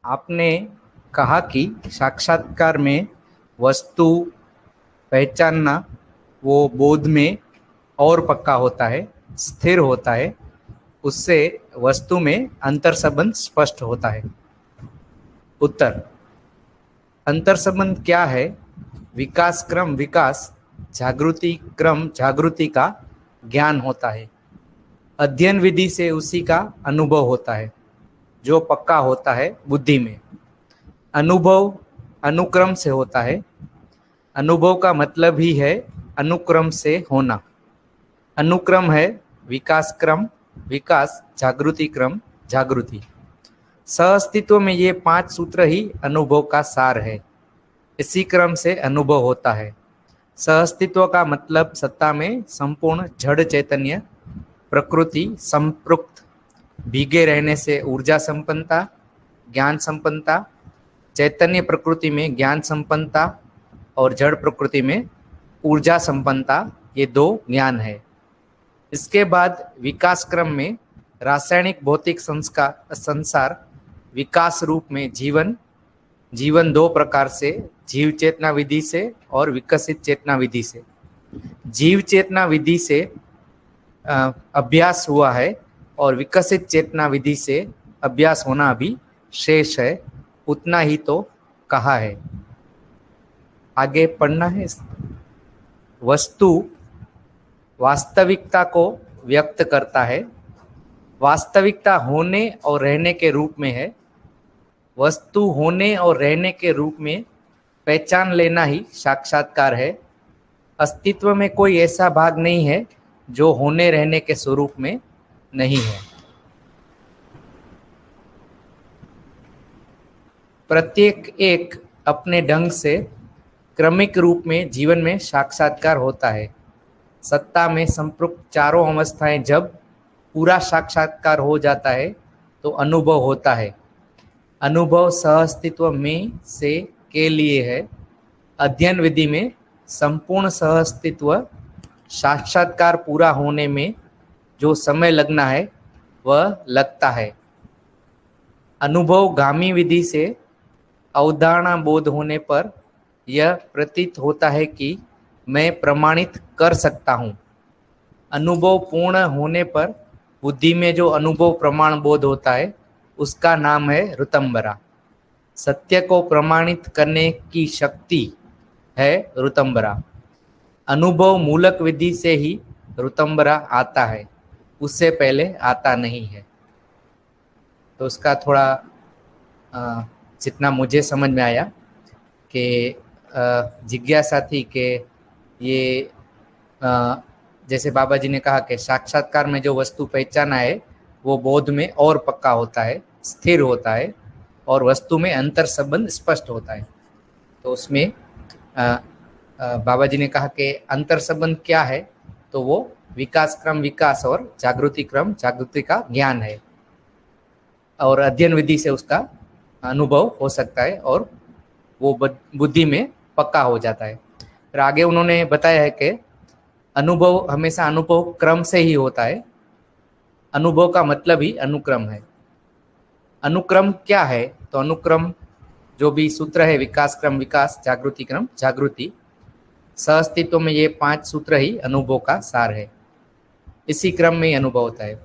आपने कहा कि साक्षात्कार में वस्तु पहचानना वो बोध में और पक्का होता है, स्थिर होता है। उससे वस्तु में अंतर संबंध स्पष्ट होता है। उत्तर: अंतर संबंध क्या है? विकास क्रम विकास, जागृति क्रम जागृति का ज्ञान होता है। अध्ययन विधि से उसी का अनुभव होता है, जो पक्का होता है बुद्धि में। अनुभव अनुक्रम से होता है। अनुभव का मतलब ही है अनुक्रम से होना। अनुक्रम है विकास क्रम विकास, जागृति क्रम जागृति। सहअस्तित्व में ये 5 सूत्र ही अनुभव का सार है। इसी क्रम से अनुभव होता है। सहअस्तित्व का मतलब सत्ता में संपूर्ण जड़ चैतन्य प्रकृति संपृक्त, भीगे रहने से ऊर्जा संपन्नता, ज्ञान संपन्नता, चैतन्य प्रकृति में ज्ञान संपन्नता और जड़ प्रकृति में ऊर्जा संपन्नता, ये 2 ज्ञान है। इसके बाद विकास क्रम में रासायनिक भौतिक संसार विकास रूप में जीवन 2 प्रकार से, जीव चेतना विधि से और विकसित चेतना विधि से। जीव चेतना विधि से अभ्यास हुआ है और विकसित चेतना विधि से अभ्यास होना अभी शेष है। उतना ही तो कहा है। आगे पढ़ना है। वस्तु वास्तविकता को व्यक्त करता है। वास्तविकता होने और रहने के रूप में है। वस्तु होने और रहने के रूप में पहचान लेना ही साक्षात्कार है। अस्तित्व में कोई ऐसा भाग नहीं है जो होने रहने के स्वरूप में नहीं है। प्रत्येक एक अपने ढंग से क्रमिक रूप में जीवन में साक्षात्कार होता है। सत्ता में संपृक्त चारों अवस्थाएं जब पूरा साक्षात्कार हो जाता है तो अनुभव होता है। अनुभव सहअस्तित्व में से के लिए है। अध्ययन विधि में संपूर्ण सहअस्तित्व साक्षात्कार पूरा होने में जो समय लगना है वह लगता है। अनुभवगामी विधि से अवधारणा बोध होने पर यह प्रतीत होता है कि मैं प्रमाणित कर सकता हूँ। अनुभव पूर्ण होने पर बुद्धि में जो अनुभव प्रमाण बोध होता है उसका नाम है ऋतंबरा। सत्य को प्रमाणित करने की शक्ति है ऋतंबरा। अनुभव मूलक विधि से ही ऋतंबरा आता है, उससे पहले आता नहीं है। तो उसका थोड़ा जितना मुझे समझ में आया कि जिज्ञासा थी कि ये जैसे बाबा जी ने कहा कि साक्षात्कार में जो वस्तु पहचाना है वो बोध में और पक्का होता है, स्थिर होता है और वस्तु में अंतर संबंध स्पष्ट होता है। तो उसमें बाबा जी ने कहा कि अंतर संबंध क्या है, तो वो विकास क्रम विकास और जागृति क्रम जागृति का ज्ञान है और अध्ययन विधि से उसका अनुभव हो सकता है और वो बुद्धि में पक्का हो जाता है। फिर आगे उन्होंने बताया है कि अनुभव हमेशा अनुभव क्रम से ही होता है। अनुभव का मतलब ही अनुक्रम है। अनुक्रम क्या है? तो अनुक्रम जो भी सूत्र है, विकास क्रम विकास, जागृति क्रम जागृति, सहअस्तित्व में ये 5 सूत्र ही अनुभव का सार है। इसी क्रम में अनुभव होता है।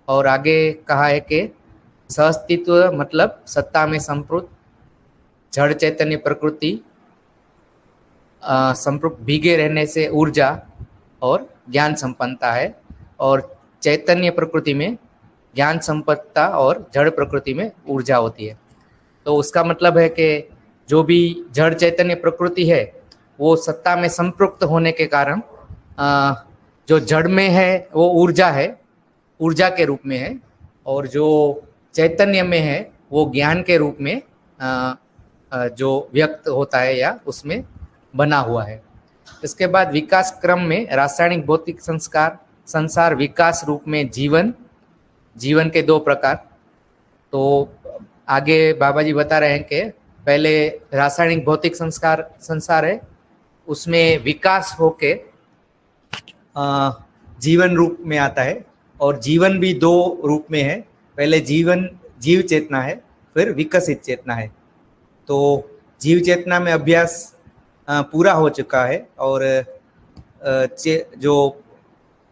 और आगे कहा है कि सहअस्तित्व मतलब सत्ता में संपृक्त जड़ चैतन्य प्रकृति संपृक्त, भीगे रहने से ऊर्जा और ज्ञान संपन्नता है और चैतन्य प्रकृति में ज्ञान संपन्नता और जड़ प्रकृति में ऊर्जा होती है। तो उसका मतलब है कि जो भी जड़ चैतन्य प्रकृति है वो सत्ता में संपृक्त होने के कारण जो जड़ में है वो ऊर्जा है, ऊर्जा के रूप में है, और जो चैतन्य में है वो ज्ञान के रूप में जो व्यक्त होता है या उसमें बना हुआ है। इसके बाद विकास क्रम में रासायनिक भौतिक संसार विकास रूप में जीवन के 2 प्रकार। तो आगे बाबा जी बता रहे हैं कि पहले रासायनिक भौतिक संसार है, उसमें विकास होके जीवन रूप में आता है और जीवन भी 2 रूप में है। पहले जीव चेतना है फिर विकसित चेतना है। तो जीव चेतना में अभ्यास पूरा हो चुका है और जो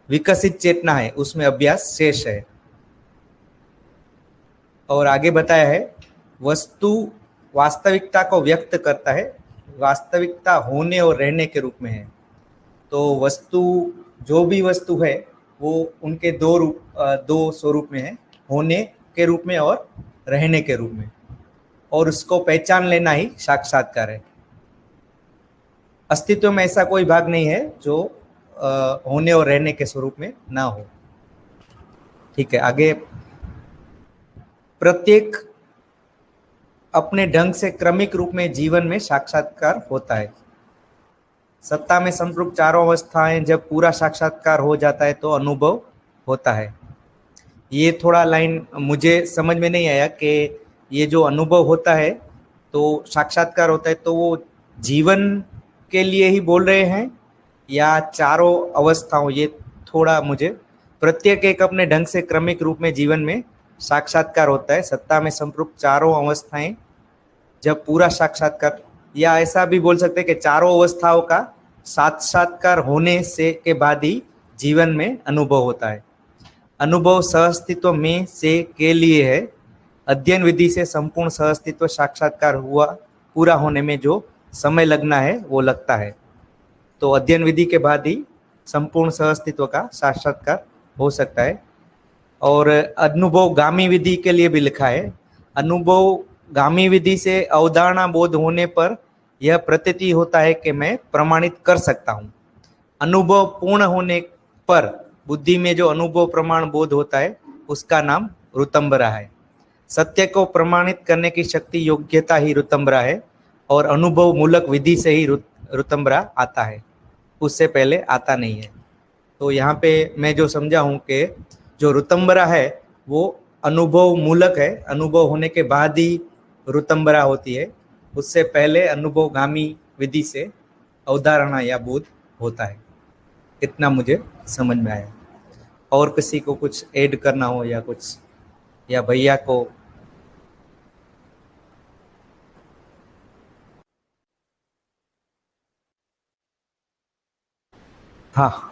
विकसित चेतना है उसमें अभ्यास शेष है। और आगे बताया है वस्तु वास्तविकता को व्यक्त करता है, वास्तविकता होने और रहने के रूप में है। तो वस्तु, जो भी वस्तु है वो उनके दो स्वरूप में है, होने के रूप में और रहने के रूप में, और उसको पहचान लेना ही साक्षात्कार है। अस्तित्व में ऐसा कोई भाग नहीं है जो होने और रहने के स्वरूप में ना हो। ठीक है, आगे प्रत्येक अपने ढंग से क्रमिक रूप में जीवन में साक्षात्कार होता है। सत्ता में संपृक्त चारों अवस्थाएं जब पूरा साक्षात्कार हो जाता है तो अनुभव होता है। ये थोड़ा लाइन मुझे समझ में नहीं आया कि ये जो अनुभव होता है तो साक्षात्कार होता है, तो वो जीवन के लिए ही बोल रहे हैं या चारों अवस्थाओं, ये थोड़ा मुझे। प्रत्येक एक अपने ढंग से क्रमिक रूप में जीवन में साक्षात्कार होता है, सत्ता में संपृक्त चारों अवस्थाएं जब पूरा साक्षात्कार, या ऐसा भी बोल सकते हैं कि चारों अवस्थाओं का साक्षात्कार होने से के बाद ही जीवन में अनुभव होता है। अनुभव सहअस्तित्व में से के लिए है। अध्ययन विधि से संपूर्ण सहअस्तित्व साक्षात्कार हुआ पूरा होने में जो समय लगना है वो लगता है। तो अध्ययन विधि के बाद ही संपूर्ण सहअस्तित्व का साक्षात्कार हो सकता है। और अनुभव गामी विधि के लिए भी लिखा है, अनुभव गामी विधि से अवधारणा बोध होने पर यह प्रतीति होता है कि मैं प्रमाणित कर सकता हूँ। अनुभव पूर्ण होने पर बुद्धि में जो अनुभव प्रमाण बोध होता है उसका नाम ऋतंबरा है। सत्य को प्रमाणित करने की शक्ति योग्यता ही ऋतंबरा है, और अनुभव मूलक विधि से ही ऋतंबरा आता है, उससे पहले आता नहीं है। तो यहाँ पे मैं जो समझा हूँ कि जो ऋतंबरा है वो अनुभव मूलक है, अनुभव होने के बाद ही ऋतंबरा होती है, उससे पहले अनुभवगामी विधि से अवधारणा या बोध होता है। इतना मुझे समझ में आया। और किसी को कुछ ऐड करना हो या कुछ, या भैया को? हाँ,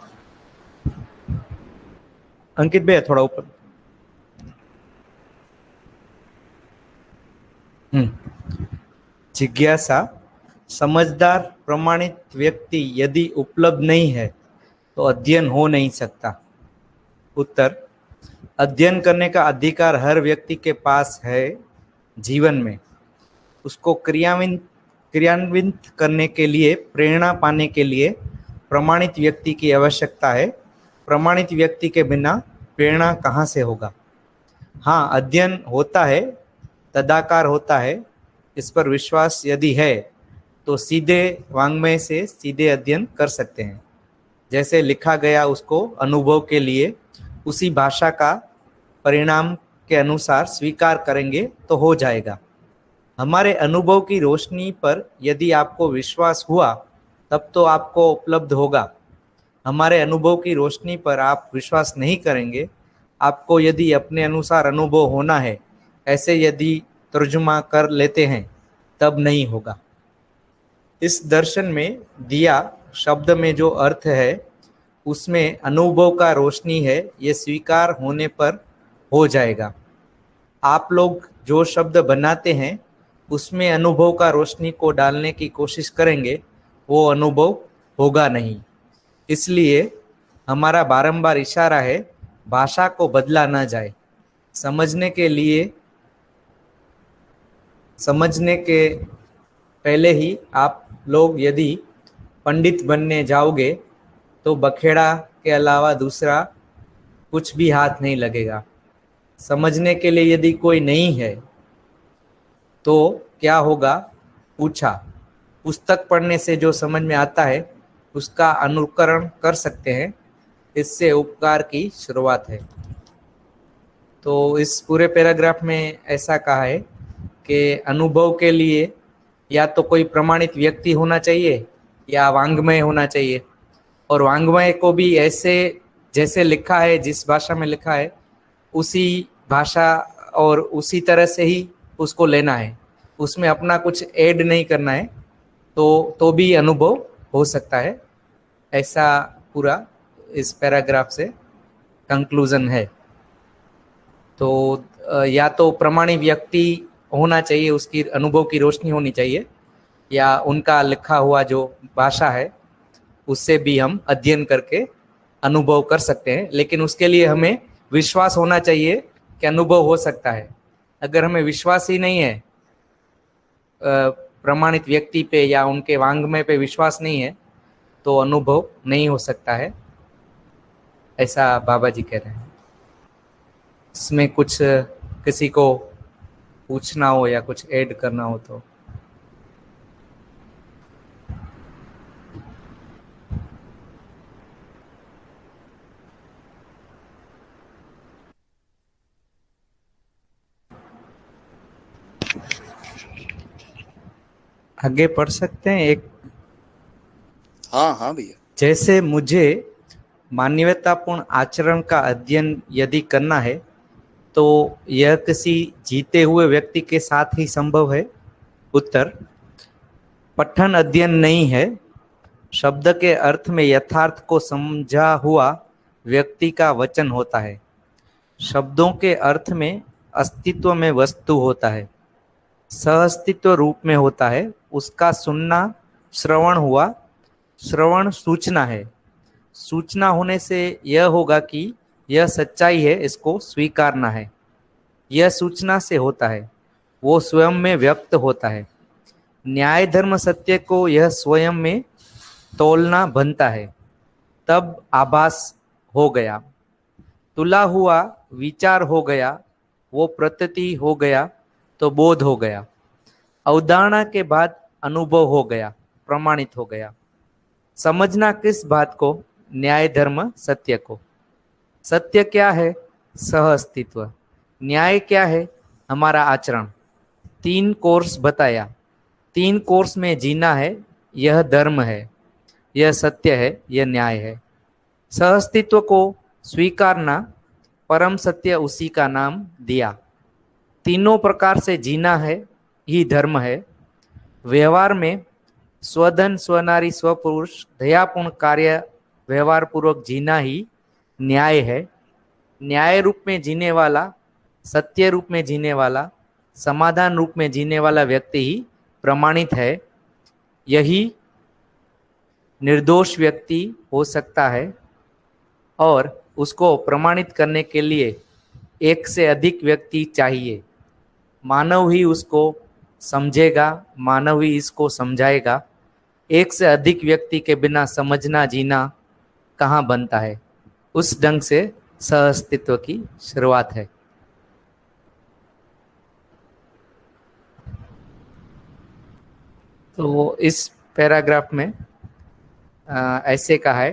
अंकित भैया थोड़ा ऊपर। जिज्ञासा समझदार प्रमाणित व्यक्ति यदि उपलब्ध नहीं है तो अध्ययन हो नहीं सकता। उत्तर, अध्ययन करने का अधिकार हर व्यक्ति के पास है। जीवन में उसको क्रियान्वित करने के लिए, प्रेरणा पाने के लिए प्रमाणित व्यक्ति की आवश्यकता है। प्रमाणित व्यक्ति के बिना प्रेरणा कहाँ से होगा? हाँ, अध्ययन होता है, तदाकार होता है, इस पर विश्वास यदि है तो सीधे वांग्मय से सीधे अध्ययन कर सकते हैं। जैसे लिखा गया उसको अनुभव के लिए उसी भाषा का परिणाम के अनुसार स्वीकार करेंगे तो हो जाएगा। हमारे अनुभव की रोशनी पर यदि आपको विश्वास हुआ तब तो आपको उपलब्ध होगा। हमारे अनुभव की रोशनी पर आप विश्वास नहीं करेंगे, आपको यदि अपने अनुसार अनुभव होना है, ऐसे यदि तर्जुमा कर लेते हैं तब नहीं होगा। इस दर्शन में दिया शब्द में जो अर्थ है उसमें अनुभव का रोशनी है, ये स्वीकार होने पर हो जाएगा। आप लोग जो शब्द बनाते हैं उसमें अनुभव का रोशनी को डालने की कोशिश करेंगे, वो अनुभव होगा नहीं। इसलिए हमारा बारंबार इशारा है भाषा को बदला ना जाए। समझने के पहले ही आप लोग यदि पंडित बनने जाओगे तो बखेड़ा के अलावा दूसरा कुछ भी हाथ नहीं लगेगा। समझने के लिए यदि कोई नहीं है तो क्या होगा? पूछा। पुस्तक पढ़ने से जो समझ में आता है उसका अनुकरण कर सकते हैं, इससे उपकार की शुरुआत है। तो इस पूरे पैराग्राफ में ऐसा कहा है कि अनुभव के लिए या तो कोई प्रमाणित व्यक्ति होना चाहिए या वांग्मय होना चाहिए, और वांग्मय को भी ऐसे जैसे लिखा है, जिस भाषा में लिखा है उसी भाषा और उसी तरह से ही उसको लेना है, उसमें अपना कुछ ऐड नहीं करना है, तो भी अनुभव हो सकता है। ऐसा पूरा इस पैराग्राफ से कंक्लूजन है। तो या तो प्रमाणित व्यक्ति होना चाहिए, उसकी अनुभव की रोशनी होनी चाहिए, या उनका लिखा हुआ जो भाषा है उससे भी हम अध्ययन करके अनुभव कर सकते हैं। लेकिन उसके लिए हमें विश्वास होना चाहिए कि अनुभव हो सकता है। अगर हमें विश्वास ही नहीं है, प्रमाणित व्यक्ति पे या उनके वांग्मय पे विश्वास नहीं है, तो अनुभव नहीं हो सकता है, ऐसा बाबा जी कह रहे हैं। इसमें कुछ किसी को पूछना हो या कुछ ऐड करना हो तो। आगे पढ़ सकते हैं एक। हाँ हाँ भैया। जैसे मुझे मानवतापूर्ण आचरण का अध्ययन यदि करना है, तो यह किसी जीते हुए व्यक्ति के साथ ही संभव है। उत्तर, पठन अध्ययन नहीं है। शब्द के अर्थ में यथार्थ को समझा हुआ व्यक्ति का वचन होता है। शब्दों के अर्थ में अस्तित्व में वस्तु होता है, सहअस्तित्व रूप में होता है। उसका सुनना श्रवण हुआ। श्रवण सूचना है। सूचना होने से यह होगा कि यह सच्चाई है, इसको स्वीकारना है। यह सूचना से होता है, वो स्वयं में व्यक्त होता है। न्याय धर्म सत्य को यह स्वयं में तोलना बनता है, तब आभास हो गया। तुला हुआ विचार हो गया, वो प्रतीति हो गया, तो बोध हो गया। अवधारणा के बाद अनुभव हो गया, प्रमाणित हो गया। समझना किस बात को? न्याय धर्म सत्य को। सत्य क्या है? सह अस्तित्व। न्याय क्या है? हमारा आचरण। 3 कोर्स बताया। 3 कोर्स में जीना है, यह धर्म है, यह सत्य है, यह न्याय है। सह अस्तित्व को स्वीकारना, परम सत्य उसी का नाम दिया। तीनों प्रकार से जीना है ही धर्म है। व्यवहार में स्वधन स्वनारी स्वपुरुष दयापूर्ण कार्य व्यवहार पूर्वक जीना ही न्याय है। न्याय रूप में जीने वाला, सत्य रूप में जीने वाला, समाधान रूप में जीने वाला व्यक्ति ही प्रमाणित है। यही निर्दोष व्यक्ति हो सकता है, और उसको प्रमाणित करने के लिए एक से अधिक व्यक्ति चाहिए। मानव ही उसको समझेगा, मानव ही इसको समझाएगा। एक से अधिक व्यक्ति के बिना समझना जीना कहाँ बनता है। उस ढंग से सहअस्तित्व की शुरुआत है। तो इस पैराग्राफ में ऐसे कहा है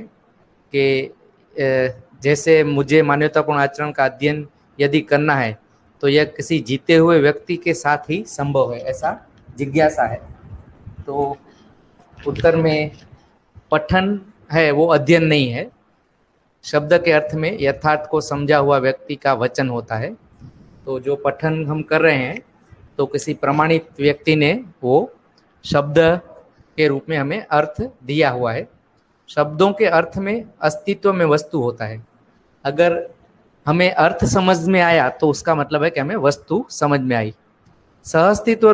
कि जैसे मुझे मानवतापूर्ण आचरण का अध्ययन यदि करना है, तो यह किसी जीते हुए व्यक्ति के साथ ही संभव है, ऐसा जिज्ञासा है। तो उत्तर में पठन है, वो अध्ययन नहीं है। शब्द के अर्थ में यथार्थ को समझा हुआ व्यक्ति का वचन होता है। तो जो पठन हम कर रहे हैं, तो किसी प्रमाणित व्यक्ति ने वो शब्द के रूप में हमें अर्थ दिया हुआ है। शब्दों के अर्थ में अस्तित्व में वस्तु होता है। अगर हमें अर्थ समझ में आया, तो उसका मतलब है कि हमें वस्तु समझ में आई। सहअस्तित्व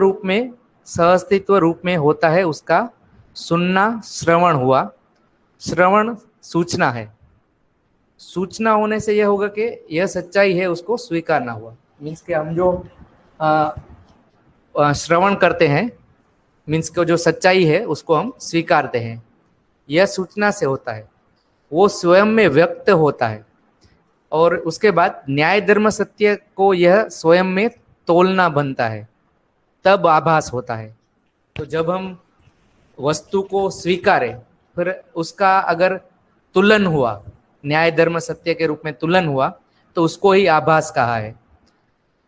रूप में होता है उसका सुनना, श्रवण हुआ। श्रवण सूचना है। सूचना होने से यह होगा कि यह सच्चाई है, उसको स्वीकारना हुआ। मीन्स कि हम जो श्रवण करते हैं, मीन्स कि जो सच्चाई है उसको हम स्वीकारते हैं। यह सूचना से होता है, वो स्वयं में व्यक्त होता है। और उसके बाद न्याय धर्म सत्य को यह स्वयं में तोलना बनता है, तब आभास होता है। तो जब हम वस्तु को स्वीकारें, फिर उसका अगर तुलन हुआ, न्याय धर्म सत्य के रूप में तुलन हुआ, तो उसको ही आभास कहा है।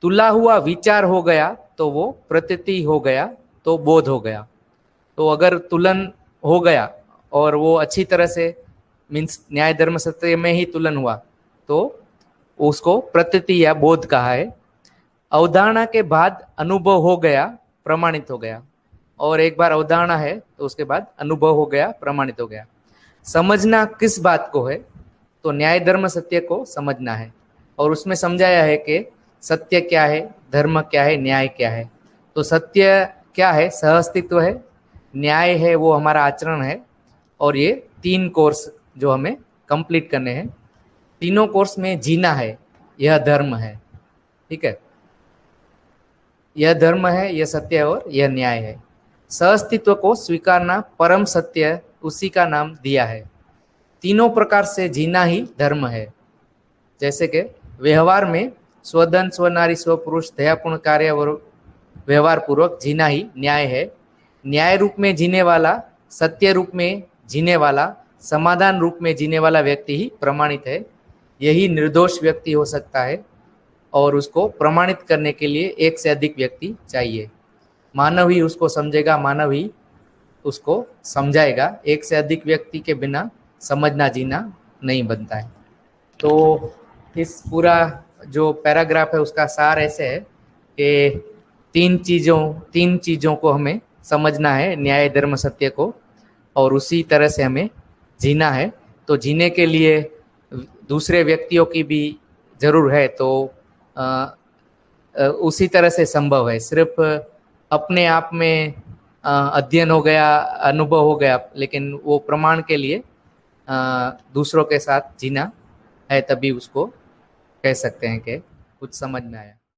तुला हुआ विचार हो गया, तो वो प्रतीति हो गया, तो बोध हो गया। तो अगर तुलन हो गया और वो अच्छी तरह से, मीन्स न्याय धर्म सत्य में ही तुलन हुआ, तो उसको प्रतीति या बोध कहा है। अवधारणा के बाद अनुभव हो गया, प्रमाणित हो गया। और एक बार अवधारणा है तो उसके बाद अनुभव हो गया, प्रमाणित हो गया। समझना किस बात को है? तो न्याय धर्म सत्य को समझना है। और उसमें समझाया है कि सत्य क्या है, धर्म क्या है, न्याय क्या है। तो सत्य क्या है? सहअस्तित्व है। न्याय है वो हमारा आचरण है। और ये 3 कोर्स जो हमें कंप्लीट करने हैं, तीनों कोर्स में जीना है, यह धर्म है। ठीक है, यह धर्म है, यह सत्य है और यह न्याय है। सहअस्तित्व को स्वीकारना परम सत्य, उसी का नाम दिया है। तीनों प्रकार से जीना ही धर्म है। जैसे कि व्यवहार में स्वधन, स्वनारी, स्वपुरुष, दयापूर्ण कार्य और व्यवहार पूर्वक जीना ही न्याय है। न्याय रूप में जीने वाला, सत्य रूप में जीने वाला, समाधान रूप में जीने वाला व्यक्ति ही प्रमाणित है। यही निर्दोष व्यक्ति हो सकता है और उसको प्रमाणित करने के लिए एक से अधिक व्यक्ति चाहिए। मानव ही उसको समझेगा, मानव ही उसको समझाएगा। एक से अधिक व्यक्ति के बिना समझना जीना नहीं बनता है। तो इस पूरा जो पैराग्राफ है उसका सार ऐसे है कि तीन चीज़ों को हमें समझना है, न्याय धर्म सत्य को, और उसी तरह से हमें जीना है। तो जीने के लिए दूसरे व्यक्तियों की भी जरूर है, तो उसी तरह से संभव है। सिर्फ अपने आप में अध्ययन हो गया, अनुभव हो गया, लेकिन वो प्रमाण के लिए दूसरों के साथ जीना है, तभी उसको कह सकते हैं कि कुछ समझ में आया।